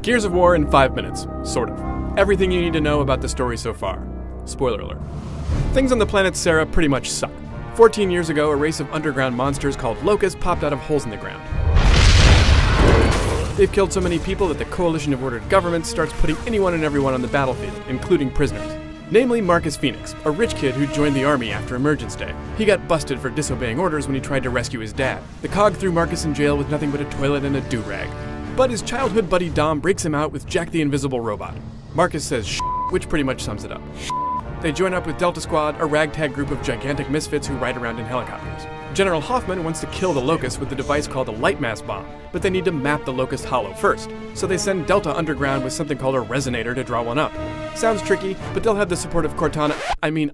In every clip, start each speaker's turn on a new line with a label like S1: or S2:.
S1: Gears of War in 5 minutes, sort of. Everything you need to know about the story so far. Spoiler alert. Things on the planet Sera pretty much suck. 14 years ago, a race of underground monsters called locusts popped out of holes in the ground. They've killed so many people that the Coalition of Ordered Governments starts putting anyone and everyone on the battlefield, including prisoners. Namely Marcus Phoenix, a rich kid who joined the army after Emergence Day. He got busted for disobeying orders when he tried to rescue his dad. The COG threw Marcus in jail with nothing but a toilet and a do-rag. But his childhood buddy Dom breaks him out with Jack the Invisible Robot. Marcus says shh, which pretty much sums it up. They join up with Delta Squad, a ragtag group of gigantic misfits who ride around in helicopters. General Hoffman wants to kill the Locust with the device called a Lightmass Bomb, but they need to map the Locust hollow first, so they send Delta underground with something called a Resonator to draw one up. Sounds tricky, but they'll have the support of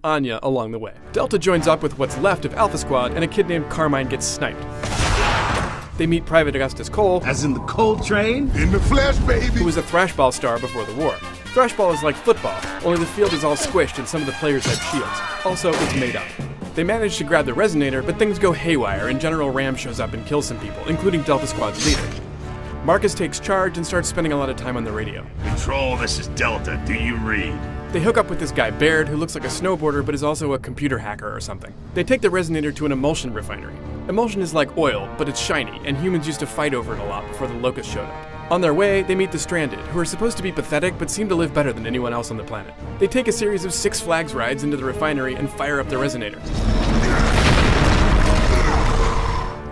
S1: Anya along the way. Delta joins up with what's left of Alpha Squad, and a kid named Carmine gets sniped. They meet Private Augustus Cole,
S2: as in the Cole Train?
S3: In the flesh, baby!
S1: Who was a thrashball star before the war. Thrashball is like football, only the field is all squished and some of the players have shields. Also, it's made up. They manage to grab the Resonator, but things go haywire and General Ram shows up and kills some people, including Delta Squad's leader. Marcus takes charge and starts spending a lot of time on the radio.
S2: Control, this is Delta. Do you read?
S1: They hook up with this guy Baird, who looks like a snowboarder but is also a computer hacker or something. They take the Resonator to an emulsion refinery. Emulsion is like oil, but it's shiny, and humans used to fight over it a lot before the Locust showed up. On their way, they meet the Stranded, who are supposed to be pathetic but seem to live better than anyone else on the planet. They take a series of Six Flags rides into the refinery and fire up the Resonator.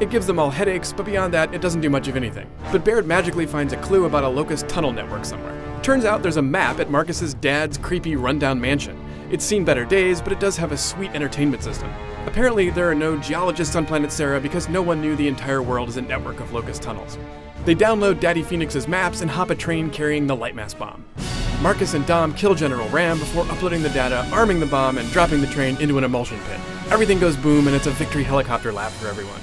S1: It gives them all headaches, but beyond that, it doesn't do much of anything. But Baird magically finds a clue about a Locust tunnel network somewhere. Turns out there's a map at Marcus's dad's creepy rundown mansion. It's seen better days, but it does have a sweet entertainment system. Apparently, there are no geologists on planet Sera because no one knew the entire world is a network of Locust tunnels. They download Daddy Phoenix's maps and hop a train carrying the Lightmass Bomb. Marcus and Dom kill General Ram before uploading the data, arming the bomb, and dropping the train into an emulsion pit. Everything goes boom and it's a victory helicopter lap for everyone.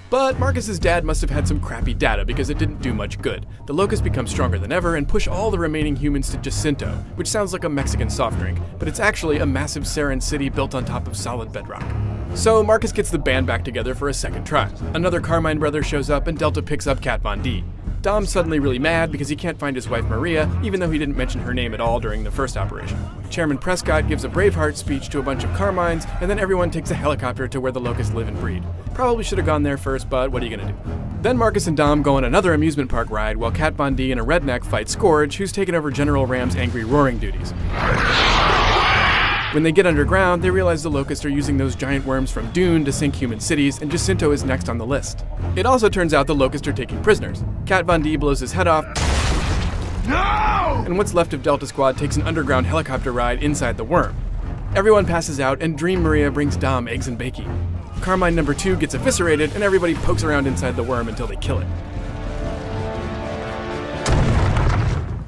S1: But Marcus's dad must have had some crappy data because it didn't do much good. The Locusts become stronger than ever and push all the remaining humans to Jacinto, which sounds like a Mexican soft drink, but it's actually a massive Saran city built on top of solid bedrock. So Marcus gets the band back together for a second try. Another Carmine brother shows up and Delta picks up Kat Von D. Dom's suddenly really mad because he can't find his wife Maria, even though he didn't mention her name at all during the first operation. Chairman Prescott gives a Braveheart speech to a bunch of Carmines, and then everyone takes a helicopter to where the Locusts live and breed. Probably should have gone there first, but what are you gonna do? Then Marcus and Dom go on another amusement park ride while Kat Von D and a redneck fight Scourge, who's taken over General Ram's angry roaring duties. When they get underground, they realize the Locusts are using those giant worms from Dune to sink human cities, and Jacinto is next on the list. It also turns out the Locusts are taking prisoners. Kat Von D blows his head off, and what's left of Delta Squad takes an underground helicopter ride inside the worm. Everyone passes out, and Dream Maria brings Dom eggs and bacon. Carmine number 2 gets eviscerated, and everybody pokes around inside the worm until they kill it.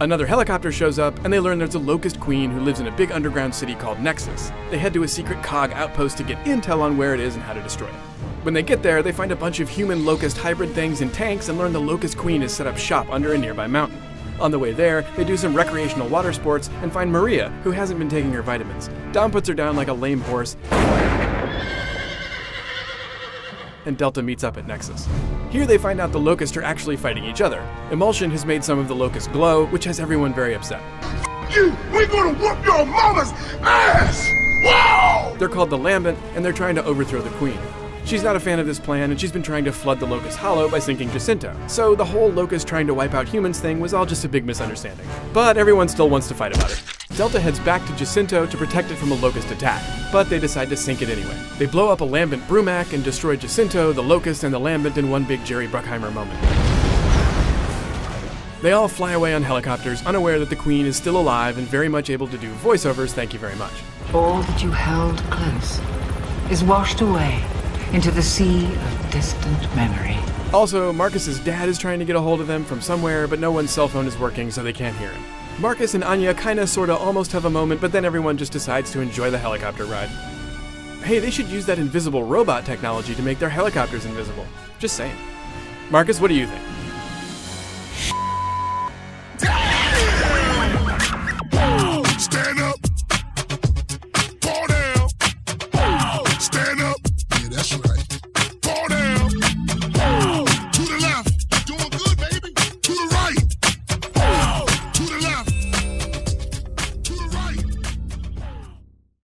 S1: Another helicopter shows up, and they learn there's a Locust Queen who lives in a big underground city called Nexus. They head to a secret COG outpost to get intel on where it is and how to destroy it. When they get there, they find a bunch of human-Locust hybrid things in tanks and learn the Locust Queen has set up shop under a nearby mountain. On the way there, they do some recreational water sports and find Maria, who hasn't been taking her vitamins. Dom puts her down like a lame horse, and Delta meets up at Nexus. Here they find out the Locusts are actually fighting each other. Emulsion has made some of the Locusts glow, which has everyone very upset.
S3: We're gonna whoop your mama's ass! Wow!
S1: They're called the Lambent, and they're trying to overthrow the Queen. She's not a fan of this plan, and she's been trying to flood the Locust Hollow by sinking Jacinto. So the whole Locust trying to wipe out humans thing was all just a big misunderstanding. But everyone still wants to fight about it. Delta heads back to Jacinto to protect it from a Locust attack, but they decide to sink it anyway. They blow up a Lambent Brumac and destroy Jacinto, the Locust, and the Lambent in one big Jerry Bruckheimer moment. They all fly away on helicopters, unaware that the Queen is still alive and very much able to do voiceovers, thank you very much.
S4: All that you held close is washed away into the sea of distant memory.
S1: Also, Marcus's dad is trying to get a hold of them from somewhere, but no one's cell phone is working, so they can't hear him. Marcus and Anya kinda sorta almost have a moment, but then everyone just decides to enjoy the helicopter ride. Hey, they should use that invisible robot technology to make their helicopters invisible. Just saying. Marcus, what do you think?